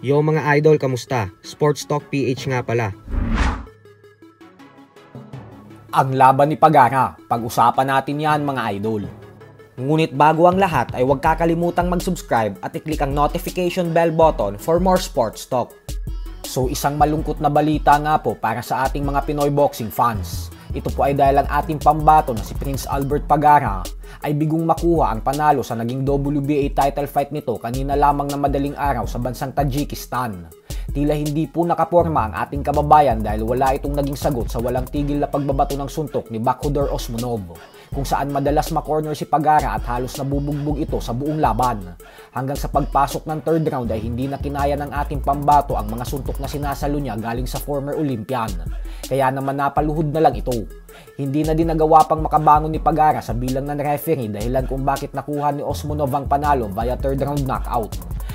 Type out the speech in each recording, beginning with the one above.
Yo mga idol, kamusta? Sports Talk PH nga pala. Ang laban ni Pagara, pag-usapan natin yan mga idol. Ngunit bago ang lahat ay huwag kakalimutang mag-subscribe at i-click ang notification bell button for more sports talk. So isang malungkot na balita nga po para sa ating mga Pinoy boxing fans. Ito po ay dahil ang ating pambato na si Prince Albert Pagara ay bigong makuha ang panalo sa naging WBA title fight nito kanina lamang na madaling araw sa bansang Tajikistan. Tila hindi po nakaporma ang ating kababayan dahil wala itong naging sagot sa walang tigil na pagbabato ng suntok ni Bakhudar Osmonov, kung saan madalas makorner si Pagara at halos nabubugbog ito sa buong laban. Hanggang sa pagpasok ng third round ay hindi na kinaya ng ating pambato ang mga suntok na sinasalo niya galing sa former Olympian. Kaya naman napaluhod na lang ito. Hindi na din nagawa pang makabangon ni Pagara sa bilang ng referee dahilan kung bakit nakuha ni Osmonov ang panalo via third round knockout.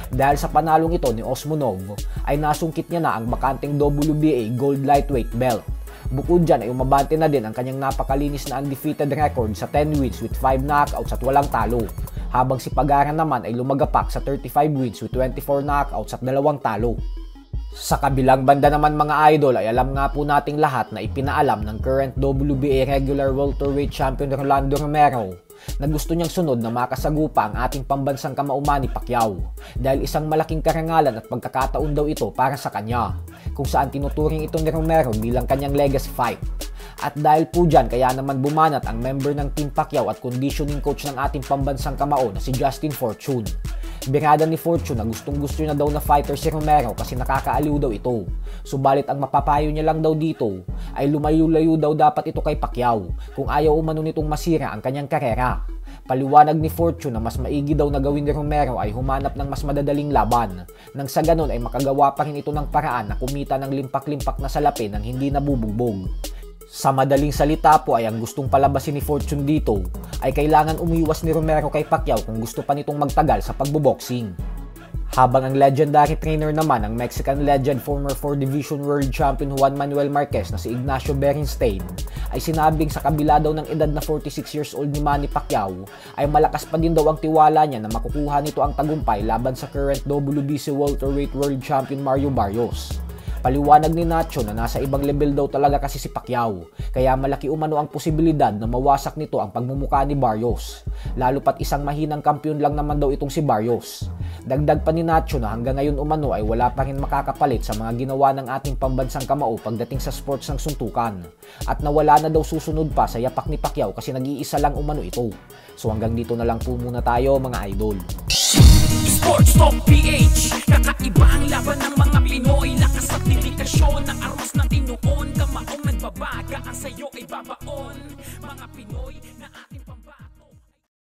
Dahil sa panalong ito ni Osmonov ay nasungkit niya na ang bakanteng WBA Gold Lightweight belt. Bukod dyan ay umabante na din ang kanyang napakalinis na undefeated record sa 10 wins with 5 knockouts at walang talo. Habang si Pagara naman ay lumagapak sa 35 wins with 24 knockouts at 2 talo. Sa kabilang banda naman mga idol ay alam nga po nating lahat na ipinaalam ng current WBA regular welterweight champion Rolando Romero na gusto niyang sunod na makasagupa ang ating pambansang kamao Manny Pacquiao dahil isang malaking karangalan at pagkakataon daw ito para sa kanya, kung saan tinuturing ito ni Romero bilang kanyang legacy fight. At dahil po dyan kaya naman bumanat ang member ng Team Pacquiao at conditioning coach ng ating pambansang kamao na si Justin Fortune. Birada ni Fortune na gustong-gusto na daw na fighter si Romero kasi nakakaaliw daw ito. Subalit ang mapapayo niya lang daw dito ay lumayo-layo daw dapat ito kay Pacquiao kung ayaw umano nitong masira ang kanyang karera. Paliwanag ni Fortune na mas maigi daw na gawin ni Romero ay humanap ng mas madadaling laban, nang sa ganon ay makagawa pa rin ito ng paraan na kumita ng limpak-limpak na salapi nang hindi nabubugbog. Sa madaling salita po ay ang gustong palabasin ni Fortune dito ay kailangan umiwas ni Romero kay Pacquiao kung gusto pa nitong magtagal sa pagboboxing. Habang ang legendary trainer naman ang Mexican legend former 4 Division World Champion Juan Manuel Marquez na si Ignacio Berenstein ay sinabing sa kabila daw ng edad na 46 years old ni Manny Pacquiao ay malakas pa din daw ang tiwala niya na makukuha nito ang tagumpay laban sa current WBC welterweight world champion Mario Barrios. Paliwanag ni Nacho na nasa ibang level daw talaga kasi si Pacquiao, kaya malaki umano ang posibilidad na mawasak nito ang pagmumukha ni Barrios. Lalo pat isang mahinang kampiyon lang naman daw itong si Barrios. Dagdag pa ni Nacho na hanggang ngayon umano ay wala pa rin makakapalit sa mga ginawa ng ating pambansang kamao pagdating sa sports ng suntukan. At nawala na daw susunod pa sa yapak ni Pacquiao kasi nag-iisa lang umano ito. So hanggang dito na lang po muna tayo mga idol. Sports Talk PH, kakaiba ang laban ng mga Pinoy. Lakas at dedikasyon ng aros ng tinuon. Kamaong nagbabaga, ang sayo ay babaon. Mga Pinoy na